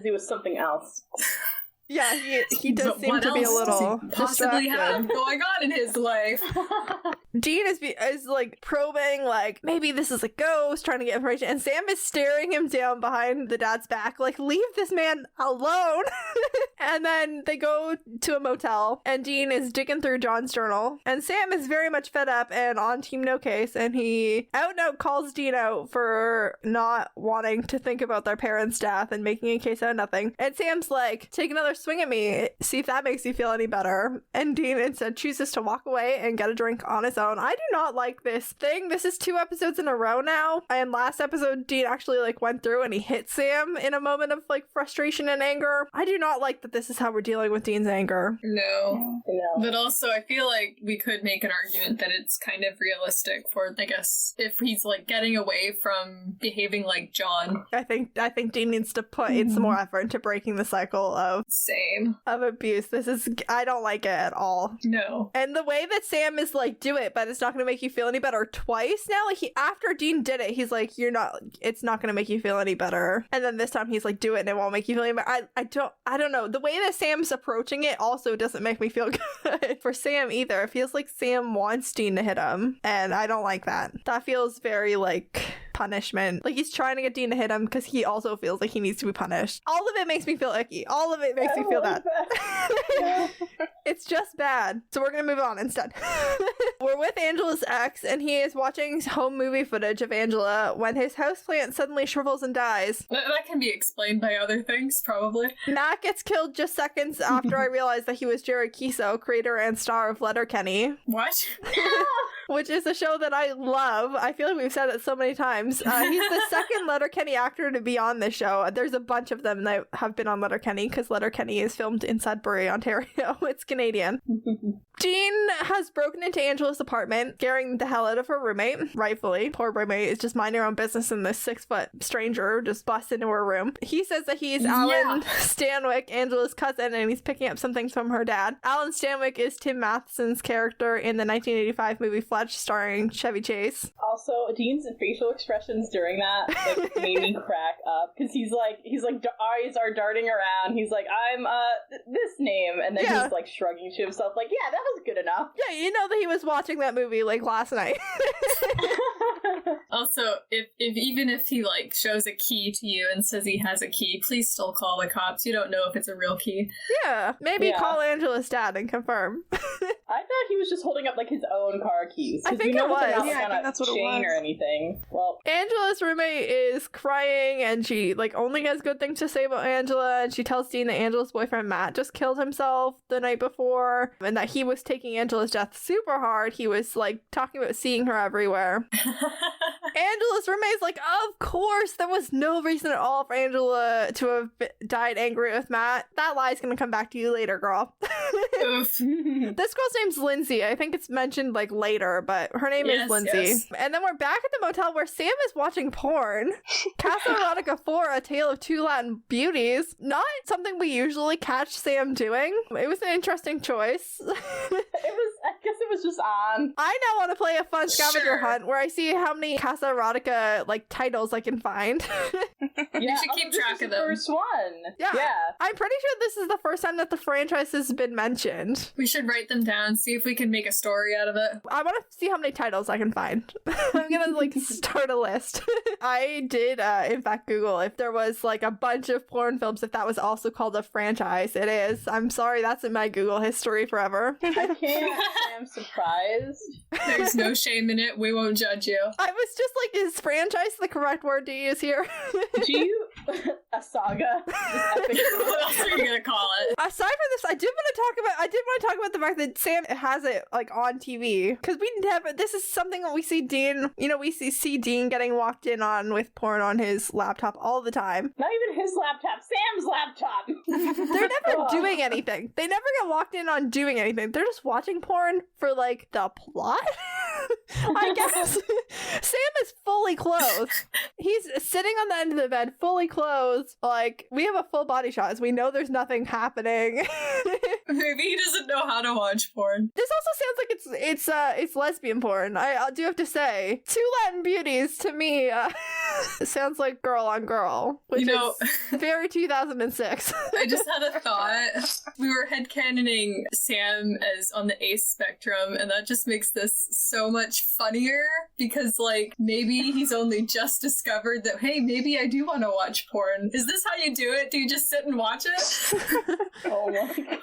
He was something else. Yeah, he does seem to be a little possibly have going on in his life. Dean is like probing, like maybe this is a ghost, trying to get information, and Sam is staring him down behind the dad's back, like leave this man alone. And then they go to a motel, and Dean is digging through John's journal, and Sam is very much fed up and on Team No Case, and he out and out calls Dean out for not wanting to think about their parents' death and making a case out of nothing. And Sam's like, take another swing at me, see if that makes you feel any better. And Dean instead chooses to walk away and get a drink on his own. I do not like this thing. This is 2 episodes in a row now, and last episode Dean actually like went through and he hit Sam in a moment of like frustration and anger. I do not like that this is how we're dealing with Dean's anger. No. But also I feel like we could make an argument that it's kind of realistic for, I guess, if he's like getting away from behaving like John. I think Dean needs to put in some more effort into breaking the cycle of abuse. I don't like it at all. No. And the way that Sam is like, do it, but it's not going to make you feel any better twice now. Like after Dean did it, he's like, it's not going to make you feel any better. And then this time he's like, do it and it won't make you feel any better. I don't know. The way that Sam's approaching it also doesn't make me feel good for Sam either. It feels like Sam wants Dean to hit him, and I don't like that. That feels very like punishment. Like he's trying to get Dean to hit him because he also feels like he needs to be punished. All of it makes me feel icky. All of it makes me feel bad. It's just bad. So we're gonna move on instead. We're with Angela's ex, and he is watching home movie footage of Angela when his houseplant suddenly shrivels and dies. That can be explained by other things, probably. Matt gets killed just seconds after I realized that he was Jared Kiso, creator and star of Letterkenny. What? Which is a show that I love. I feel like we've said it so many times. He's the second Letterkenny actor to be on this show. There's a bunch of them that have been on Letterkenny because Letterkenny is filmed in Sudbury, Ontario. It's Canadian. Jean has broken into Angela's apartment, scaring the hell out of her roommate, rightfully. Poor roommate is just minding her own business, and this 6-foot stranger just busts into her room. He says that he's Alan Stanwyck, Angela's cousin, and he's picking up some things from her dad. Alan Stanwyck is Tim Matheson's character in the 1985 movie Fletch, starring Chevy Chase. Also, Dean's facial expressions during that like made me crack up, because he's like eyes are darting around. He's like, I'm this name, and then he's like shrugging to himself like, yeah, that was good enough. Yeah, you know that he was watching that movie like last night. Also, if even if he like shows a key to you and says he has a key, please still call the cops. You don't know if it's a real key. Yeah, maybe call Angela's dad and confirm. I thought he was just holding up like his own car keys. I think it was. Yeah, I think that's what it was. Or anything. Well, Angela's roommate is crying, and she like only has good things to say about Angela, and she tells Dean that Angela's boyfriend Matt just killed himself the night before, and that he was taking Angela's death super hard. He was like talking about seeing her everywhere. Angela's roommate's like, of course, there was no reason at all for Angela to have died angry with Matt. That lie's gonna come back to you later, girl. This girl's name's Lindsay. I think it's mentioned like later, but her name is Lindsay. Yes. And then we're back at the motel where Sam is watching porn. Casa Erotica 4, A Tale of Two Latin Beauties. Not something we usually catch Sam doing. It was an interesting choice. I guess it was just on. I now want to play a fun scavenger hunt where I see how many Casa Erotica like titles I can find. You should keep track of them. First one. Yeah. I'm pretty sure this is the first time that the franchise has been mentioned. We should write them down, see if we can make a story out of it. I want to see how many titles I can find. I'm gonna like start a list. I did in fact Google if there was like a bunch of porn films, if that was also called a franchise. It is. I'm sorry, that's in my Google history forever. I can't. I'm surprised. There's no shame in it. We won't judge you. I was just like, is franchise the correct word to use here? Do you a saga? What else are you gonna call it? Aside from this, I did want to talk about the fact that Sam has it like on TV, because we never. This is something that we see Dean. You know, we see Dean getting walked in on with porn on his laptop all the time. Not even his laptop, Sam's laptop. They're never doing anything. They never get walked in on doing anything. They're just watching porn for like the plot. I guess. Sam is fully clothed. He's sitting on the end of the bed, fully clothed. Like, we have a full body shot, as we know there's nothing happening. Maybe he doesn't know how to watch porn. This also sounds like it's lesbian porn. I do have to say, Two Latin Beauties to me It sounds like girl on girl, which is very 2006. I just had a thought. We were headcanoning Sam as on the ace spectrum, and that just makes this so much funnier because, like, maybe he's only just discovered that, hey, maybe I do want to watch porn. Is this how you do it? Do you just sit and watch it? Oh my god.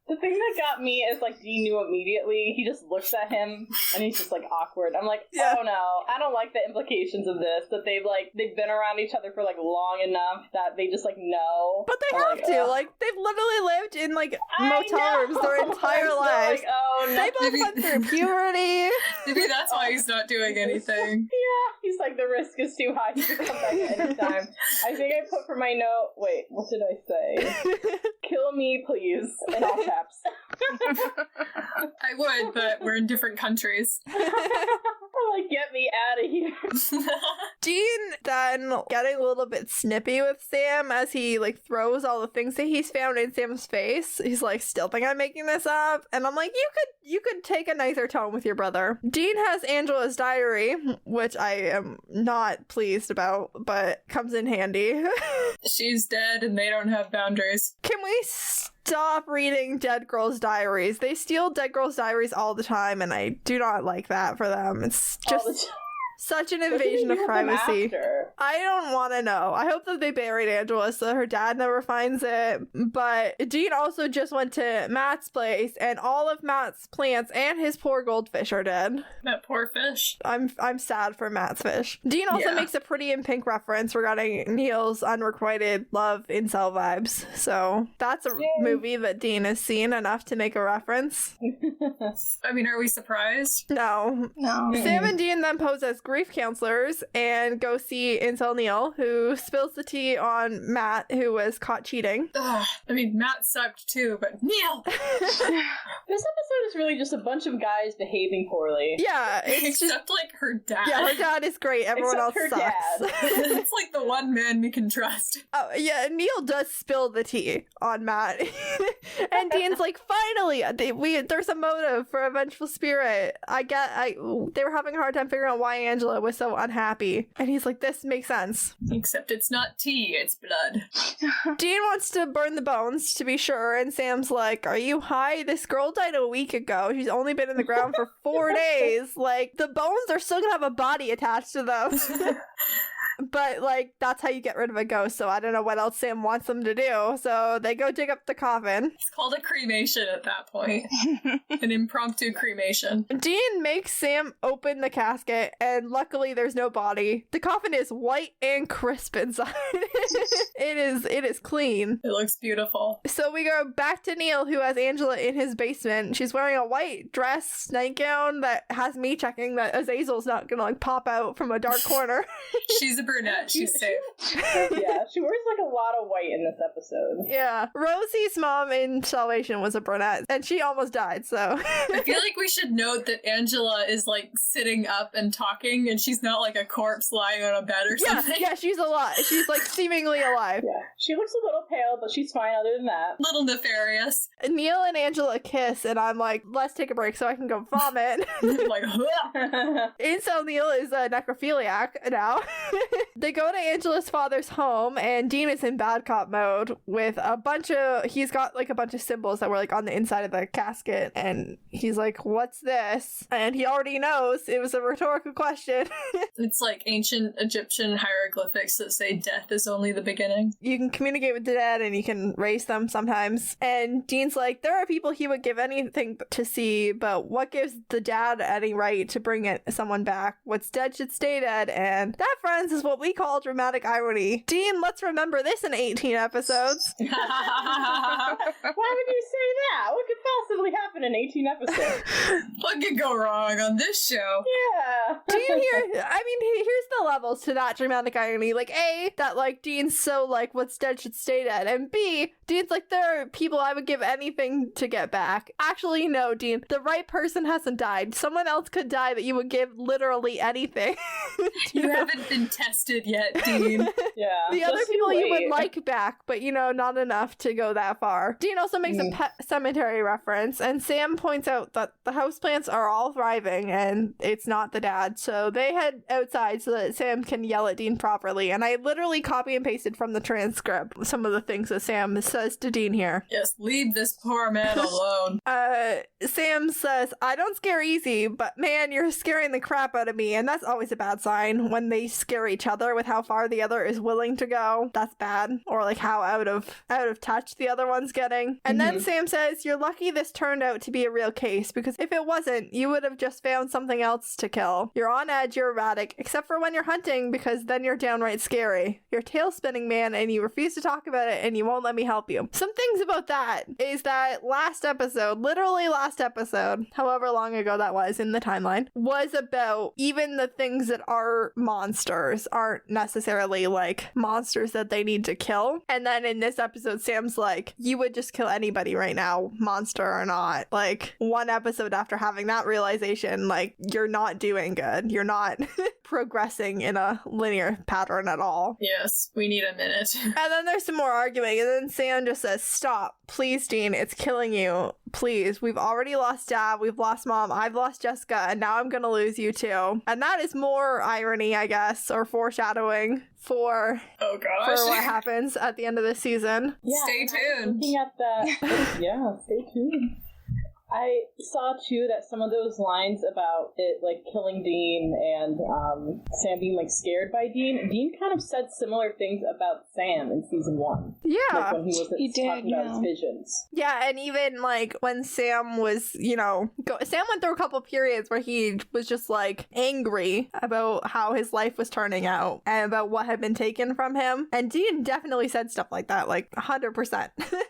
The thing that got me is, like, Dean knew immediately. He just looks at him, and he's just, like, awkward. I'm like, oh no, I don't like the implications of this, that they've been around each other for, like, long enough that they just, like, know. But they have to. Like, they've literally lived in, like, motel rooms their entire lives. Like, oh no. They both went through puberty. Maybe that's why he's not doing anything. Yeah, he's like, the risk is too high. He can come back at any time. I think I put for my note, wait, what did I say? Kill me, please, in all caps. I would, but we're in different countries. I'm like, get me out of here. Dean then getting a little bit snippy with Sam as he, like, throws all the things that he's found in Sam's face. He's like, still think I'm making this up? And I'm like, you could take a nicer tone with your brother. Dean has Angela's diary, which I am not pleased about, but comes in handy. She's dead and they don't have boundaries. Can we stop reading dead girls' diaries? They steal dead girls' diaries all the time, and I do not like that for them. It's just such an invasion of privacy. I don't want to know. I hope that they buried Angela so her dad never finds it. But Dean also just went to Matt's place, and all of Matt's plants and his poor goldfish are dead. That poor fish. I'm sad for Matt's fish. Dean also makes a Pretty in Pink reference regarding Neil's unrequited love incel vibes. So that's a movie that Dean has seen enough to make a reference. I mean, are we surprised? No. Sam and Dean then pose as grief counselors and go see Incel Neil, who spills the tea on Matt, who was caught cheating. Ugh. I mean, Matt sucked too, but Neil! This episode is really just a bunch of guys behaving poorly. Yeah, it's except like her dad. Yeah, her dad is great. Everyone else sucks. It's like the one man we can trust. Oh yeah, Neil does spill the tea on Matt, and Dean's like, finally, there's a motive for a vengeful spirit. They were having a hard time figuring out why Angela was so unhappy, and he's like, this makes sense. Except it's not tea, it's blood. Dean wants to burn the bones to be sure, and Sam's like, are you high? This girl died a week ago. She's only been in the ground for 4 days. Like, the bones are still gonna have a body attached to them. But, like, that's how you get rid of a ghost, so I don't know what else Sam wants them to do. So they go dig up the coffin. It's called a cremation at that point. An impromptu cremation. Dean makes Sam open the casket, and luckily there's no body. The coffin is white and crisp inside. It is clean. It looks beautiful. So we go back to Neil, who has Angela in his basement. She's wearing a white dress, nightgown that has me checking that Azazel's not gonna, like, pop out from a dark corner. She's a brunette. She's safe. Yeah, she wears, like, a lot of white in this episode. Yeah. Rosie's mom in Salvation was a brunette, and she almost died, so. I feel like we should note that Angela is, like, sitting up and talking, and she's not, like, a corpse lying on a bed or something. Yeah, she's alive. She's, like, seemingly alive. Yeah. She looks a little pale, but she's fine other than that. Little nefarious. Neil and Angela kiss, and I'm like, let's take a break so I can go vomit. Like, Incel Neil is a necrophiliac now. They go to Angela's father's home, and Dean is in bad cop mode with he's got, like, a bunch of symbols that were, like, on the inside of the casket, and he's like, what's this? And he already knows it was a rhetorical question. It's like ancient Egyptian hieroglyphics that say death is only the beginning. You can communicate with the dead, and you can raise them sometimes. And Dean's like, there are people he would give anything to see, but what gives the dad any right to bring someone back? What's dead should stay dead, and that, friends, is what we call dramatic irony. Dean, let's remember this in 18 episodes. Why would you say that? What could possibly happen in 18 episodes? What could go wrong on this show? Yeah. Do you hear? I mean, here's the levels to that dramatic irony. Like, A, that, like, Dean's so, like, what's dead should stay dead. And B, Dean's like, there are people I would give anything to get back. Actually, no, Dean. The right person hasn't died. Someone else could die that you would give literally anything. You haven't been tested yet, Dean. Yeah. The other people you would like back, but not enough to go that far. Dean also makes a pet cemetery reference, and Sam points out that the houseplants are all thriving and it's not the dad, so they head outside so that Sam can yell at Dean properly. And I literally copy and pasted from the transcript some of the things that Sam says to Dean here. Yes, leave this poor man alone. Sam says, I don't scare easy, but man, you're scaring the crap out of me. And that's always a bad sign when they scare each other with how far the other is willing to go. That's bad. Or like how out of touch the other one's getting. And then Sam says, you're lucky this turned out to be a real case, because if it wasn't, you would have just found something else to kill. You're on edge, you're erratic, except for when you're hunting, because then you're downright scary. You're tail spinning, man, and you refuse to talk about it, and you won't let me help you. Some things about that is that last episode, literally last episode, however long ago that was in the timeline, was about even the things that are monsters aren't necessarily like monsters that they need to kill. And then in this episode, Sam's like, you would just kill anybody right now, monster or not. Like, one episode after having that realization, like, you're not doing good. You're not progressing in a linear pattern at all. Yes, we need a minute. And then there's some more arguing, and then Sam just says, stop. Please, Dean, it's killing you. Please, we've already lost Dad, we've lost Mom, I've lost Jessica, and now I'm gonna lose you too. And that is more irony, I guess, or foreshadowing for what happens at the end of this season. Yeah, stay tuned. Looking at that, yeah, stay tuned. I saw too that some of those lines about it like killing Dean and Sam being like scared by Dean kind of said similar things about Sam in season 1. Yeah, like when he was talking about his visions. Yeah, and even like when Sam was, Sam went through a couple periods where he was just like angry about how his life was turning out and about what had been taken from him. And Dean definitely said stuff like that, like 100%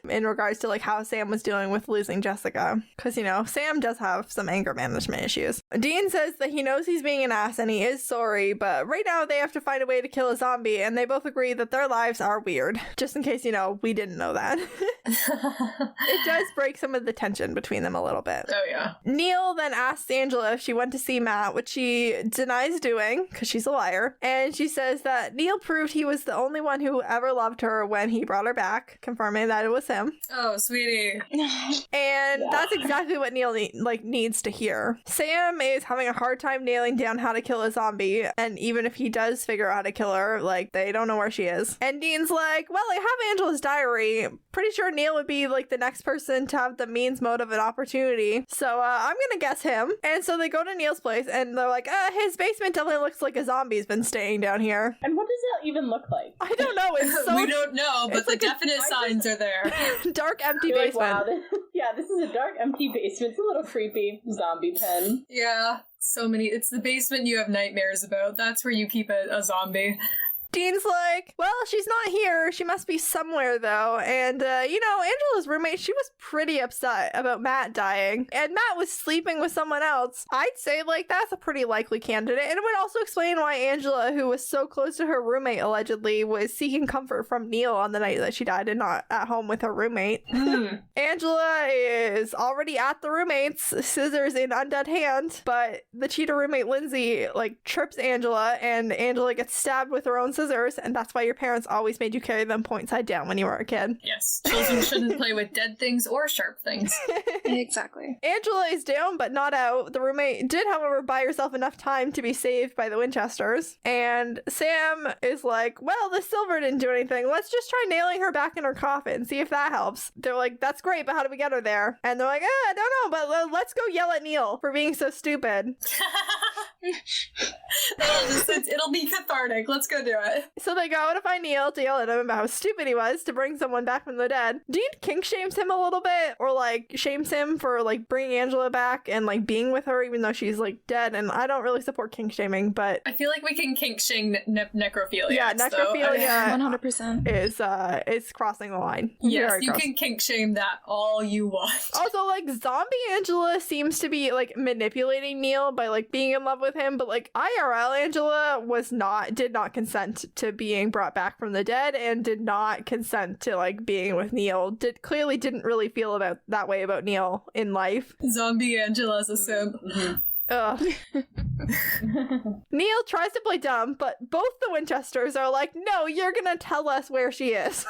in regards to like how Sam was dealing with losing Jessica. Because, Sam does have some anger management issues. Dean says that he knows he's being an ass and he is sorry, but right now they have to find a way to kill a zombie, and they both agree that their lives are weird. Just in case, we didn't know that. It does break some of the tension between them a little bit. Oh, yeah. Neil then asks Angela if she went to see Matt, which she denies doing, because she's a liar. And she says that Neil proved he was the only one who ever loved her when he brought her back, confirming that it was him. Oh, sweetie. And that's exactly what Neil needs to hear. Sam is having a hard time nailing down how to kill a zombie, and even if he does figure out how to kill her, they don't know where she is. And Dean's like, well, I have Angela's diary. Pretty sure Neil would be the next person to have the means, motive, and opportunity. So I'm gonna guess him. And so they go to Neil's place, and they're like, his basement definitely looks like a zombie's been staying down here. And what does that even look like? I don't know. It's so we don't know, but the definite signs are there. Dark, empty basement. Wow, this is a dark, empty basement. It's a little creepy. Zombie pen. Yeah, so many. It's the basement you have nightmares about. That's where you keep a zombie. Dean's like, well, she's not here. She must be somewhere, though. And, Angela's roommate, she was pretty upset about Matt dying. And Matt was sleeping with someone else. I'd say, that's a pretty likely candidate. And it would also explain why Angela, who was so close to her roommate, allegedly, was seeking comfort from Neil on the night that she died and not at home with her roommate. Angela is already at the roommate's, scissors in undead hand. But the cheater roommate, Lindsay, trips Angela, and Angela gets stabbed with her own scissors, and that's why your parents always made you carry them point side down when you were a kid. Yes, children shouldn't play with dead things or sharp things. Exactly. Angela is down but not out. The roommate did, however, buy herself enough time to be saved by the Winchesters, and Sam is like, well, the silver didn't do anything. Let's just try nailing her back in her coffin, see if that helps. They're like, that's great, but how do we get her there? And they're like, I don't know, but let's go yell at Neil for being so stupid. It'll be cathartic. Let's go do it. So they go to find Neil to yell at him about how stupid he was to bring someone back from the dead. Dean kink shames him a little bit, or shames him for bringing Angela back and being with her even though she's dead. And I don't really support kink shaming, but I feel like we can kink shame necrophilia. Yeah, necrophilia 100% is crossing the line. Yes, Very you gross. can kink shame that all you want. Also, zombie Angela seems to be manipulating Neil by being in love with him, but IRL Angela did not consent to being brought back from the dead and did not consent to being with Neil. Clearly didn't really feel that way about Neil in life. Zombie Angela's a simp. Ugh. Neil tries to play dumb, but both the Winchesters are like, no, you're gonna tell us where she is.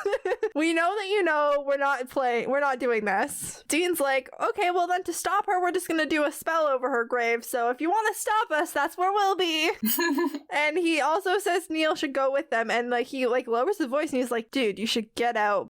We know that you know we're not doing this. Dean's like, okay, well then to stop her, we're just gonna do a spell over her grave, so if you want to stop us, that's where we'll be. And he also says Neil should go with them, and like he like lowers the voice and he's like, dude, you should get out